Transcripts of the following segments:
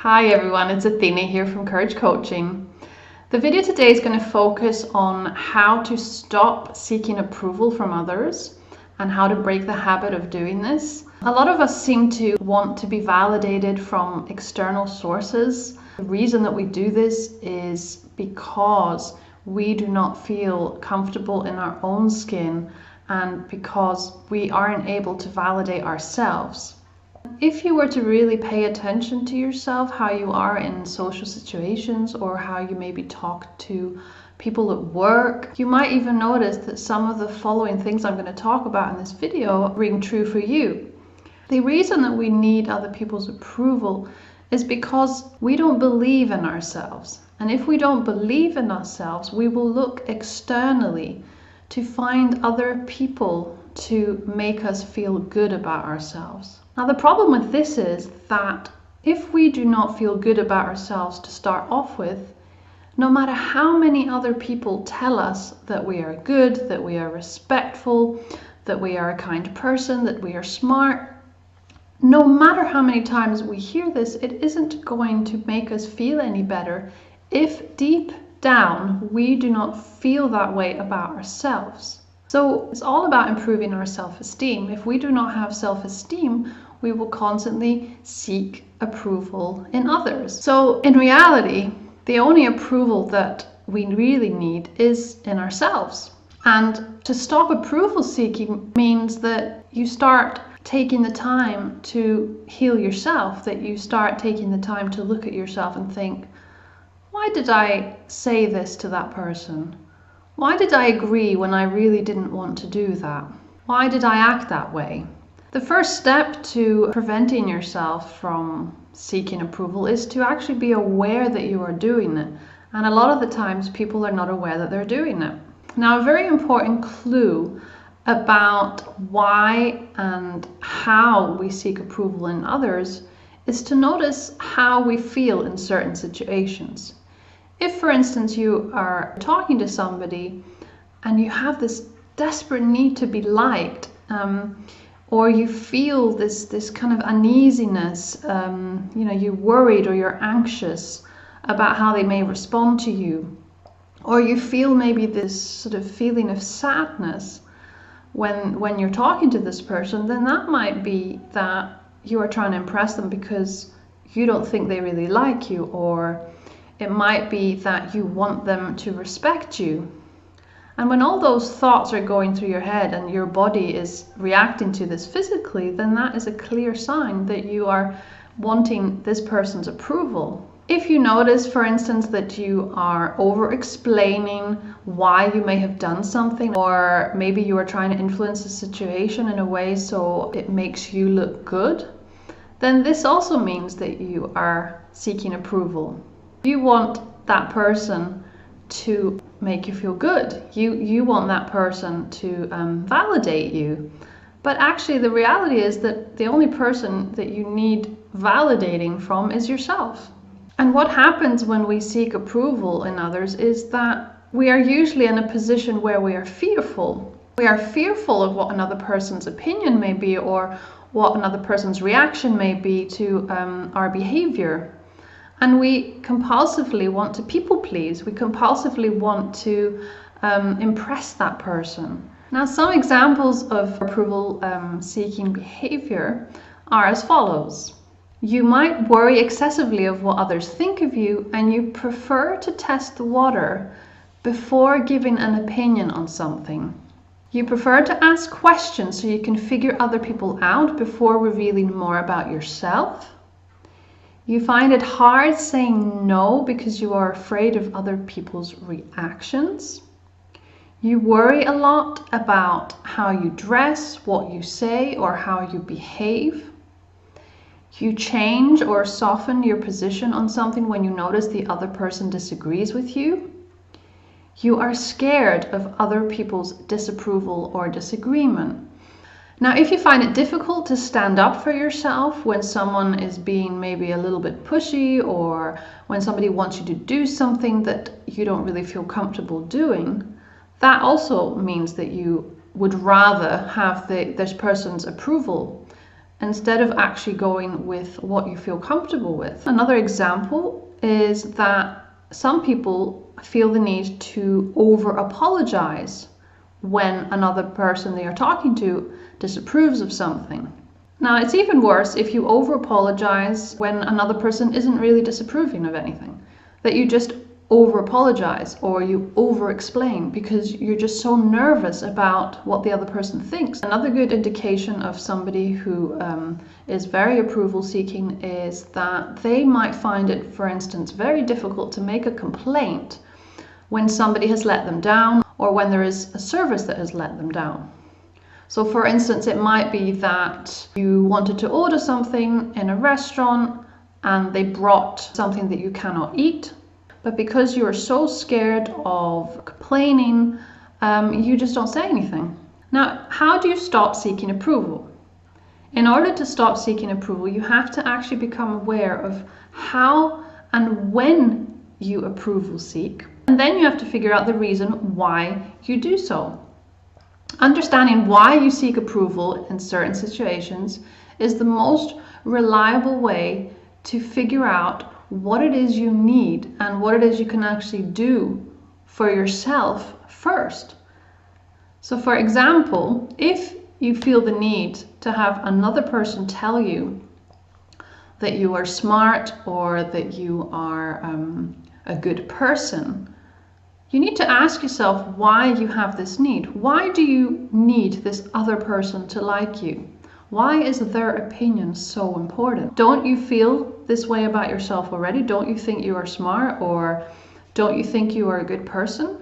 Hi everyone, it's Athena here from Courage Coaching. The video today is going to focus on how to stop seeking approval from others and how to break the habit of doing this. A lot of us seem to want to be validated from external sources. The reason that we do this is because we do not feel comfortable in our own skin and because we aren't able to validate ourselves. If you were to really pay attention to yourself, how you are in social situations or how you maybe talk to people at work, you might even notice that some of the following things I'm going to talk about in this video ring true for you. The reason that we need other people's approval is because we don't believe in ourselves. And if we don't believe in ourselves, we will look externally to find other people to make us feel good about ourselves. Now, the problem with this is that if we do not feel good about ourselves to start off with, no matter how many other people tell us that we are good, that we are respectful, that we are a kind person, that we are smart, no matter how many times we hear this, it isn't going to make us feel any better if deep down we do not feel that way about ourselves. So it's all about improving our self-esteem. If we do not have self-esteem, we will constantly seek approval in others. So in reality, the only approval that we really need is in ourselves. And to stop approval seeking means that you start taking the time to heal yourself, that you start taking the time to look at yourself and think, why did I say this to that person? Why did I agree when I really didn't want to do that? Why did I act that way? The first step to preventing yourself from seeking approval is to actually be aware that you are doing it. And a lot of the times people are not aware that they're doing it. Now, a very important clue about why and how we seek approval in others is to notice how we feel in certain situations. If, for instance, you are talking to somebody and you have this desperate need to be liked, or you feel this kind of uneasiness, you're worried or you're anxious about how they may respond to you, or you feel maybe this sort of feeling of sadness when you're talking to this person, then that might be that you are trying to impress them because you don't think they really like you, or it might be that you want them to respect you. And when all those thoughts are going through your head and your body is reacting to this physically, then that is a clear sign that you are wanting this person's approval. If you notice, for instance, that you are over-explaining why you may have done something, or maybe you are trying to influence the situation in a way so it makes you look good, then this also means that you are seeking approval. You want that person to make you feel good. You want that person to validate you. But actually the reality is that the only person that you need validating from is yourself. And what happens when we seek approval in others is that we are usually in a position where we are fearful. We are fearful of what another person's opinion may be or what another person's reaction may be to our behavior. And we compulsively want to people please. We compulsively want to impress that person. Now, some examples of approval seeking behavior are as follows. You might worry excessively of what others think of you, and you prefer to test the water before giving an opinion on something. You prefer to ask questions so you can figure other people out before revealing more about yourself. You find it hard saying no because you are afraid of other people's reactions. You worry a lot about how you dress, what you say, or how you behave. You change or soften your position on something when you notice the other person disagrees with you. You are scared of other people's disapproval or disagreement. Now, if you find it difficult to stand up for yourself when someone is being maybe a little bit pushy, or when somebody wants you to do something that you don't really feel comfortable doing, that also means that you would rather have this person's approval instead of actually going with what you feel comfortable with. Another example is that some people feel the need to over apologize when another person they are talking to disapproves of something. Now, it's even worse if you over apologize when another person isn't really disapproving of anything, that you just over apologize or you over explain because you're just so nervous about what the other person thinks. Another good indication of somebody who is very approval seeking is that they might find it, for instance, very difficult to make a complaint when somebody has let them down or when there is a service that has let them down. So for instance, it might be that you wanted to order something in a restaurant and they brought something that you cannot eat. But because you are so scared of complaining, you just don't say anything. Now, how do you stop seeking approval? In order to stop seeking approval, you have to actually become aware of how and when you approval seek. And then you have to figure out the reason why you do so. Understanding why you seek approval in certain situations is the most reliable way to figure out what it is you need and what it is you can actually do for yourself first. So for example, if you feel the need to have another person tell you that you are smart or that you are a good person, you need to ask yourself why you have this need. Why do you need this other person to like you? Why is their opinion so important? Don't you feel this way about yourself already? Don't you think you are smart, or don't you think you are a good person?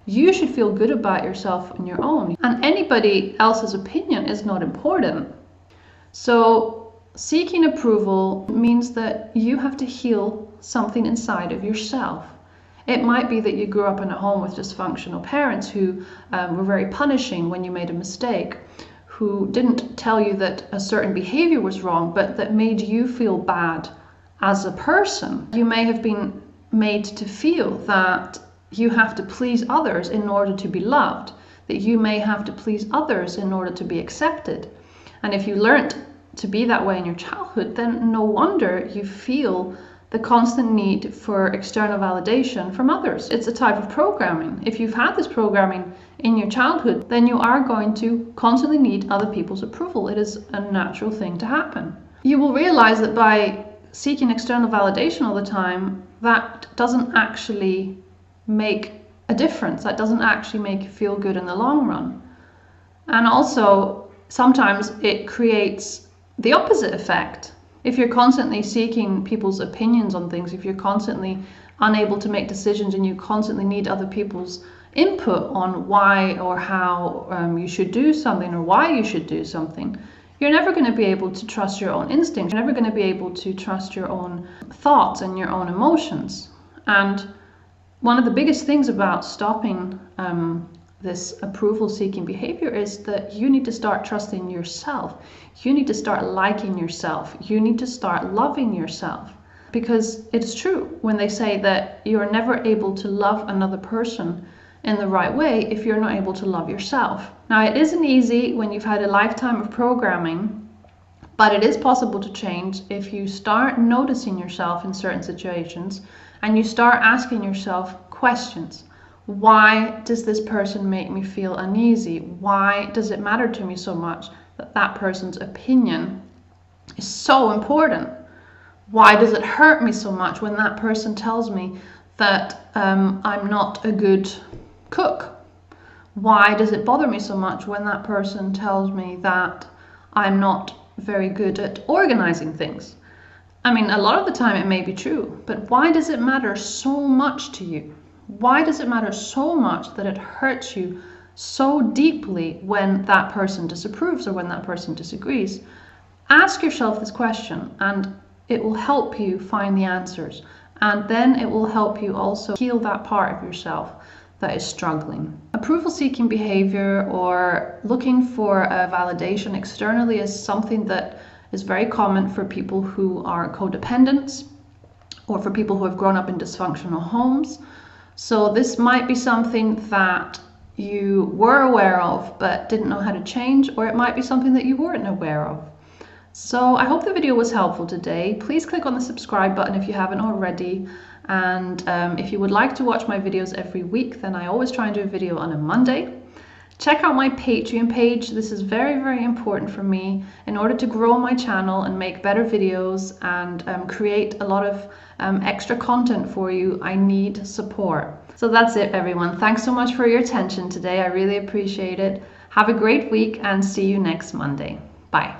You should feel good about yourself on your own, and anybody else's opinion is not important. So seeking approval means that you have to heal something inside of yourself. It might be that you grew up in a home with dysfunctional parents who were very punishing when you made a mistake, who didn't tell you that a certain behavior was wrong, but that made you feel bad as a person. You may have been made to feel that you have to please others in order to be loved, that you may have to please others in order to be accepted. And if you learned to be that way in your childhood, then no wonder you feel the constant need for external validation from others. It's a type of programming. If you've had this programming in your childhood, then you are going to constantly need other people's approval. It is a natural thing to happen. You will realize that by seeking external validation all the time, that doesn't actually make a difference. That doesn't actually make you feel good in the long run. And also, sometimes it creates the opposite effect. If you're constantly seeking people's opinions on things, if you're constantly unable to make decisions and you constantly need other people's input on why or how you should do something or why you should do something, you're never going to be able to trust your own instincts. You're never going to be able to trust your own thoughts and your own emotions. And one of the biggest things about stopping this approval-seeking behavior is that you need to start trusting yourself. You need to start liking yourself. You need to start loving yourself. Because it's true when they say that you are never able to love another person in the right way if you're not able to love yourself. Now, it isn't easy when you've had a lifetime of programming, but it is possible to change if you start noticing yourself in certain situations and you start asking yourself questions. Why does this person make me feel uneasy? Why does it matter to me so much that that person's opinion is so important? Why does it hurt me so much when that person tells me that I'm not a good cook? Why does it bother me so much when that person tells me that I'm not very good at organizing things? I mean, a lot of the time it may be true, but why does it matter so much to you? Why does it matter so much that it hurts you so deeply when that person disapproves or when that person disagrees? Ask yourself this question, and it will help you find the answers. And then it will help you also heal that part of yourself that is struggling. Approval-seeking behavior or looking for a validation externally is something that is very common for people who are codependents or for people who have grown up in dysfunctional homes. So this might be something that you were aware of but didn't know how to change, or it might be something that you weren't aware of. So I hope the video was helpful today. Please click on the subscribe button if you haven't already. And if you would like to watch my videos every week, then I always try and do a video on a Monday. Check out my Patreon page. This is very, very important for me in order to grow my channel and make better videos and create a lot of extra content for you. I need support. So that's it, everyone. Thanks so much for your attention today. I really appreciate it. Have a great week and see you next Monday. Bye.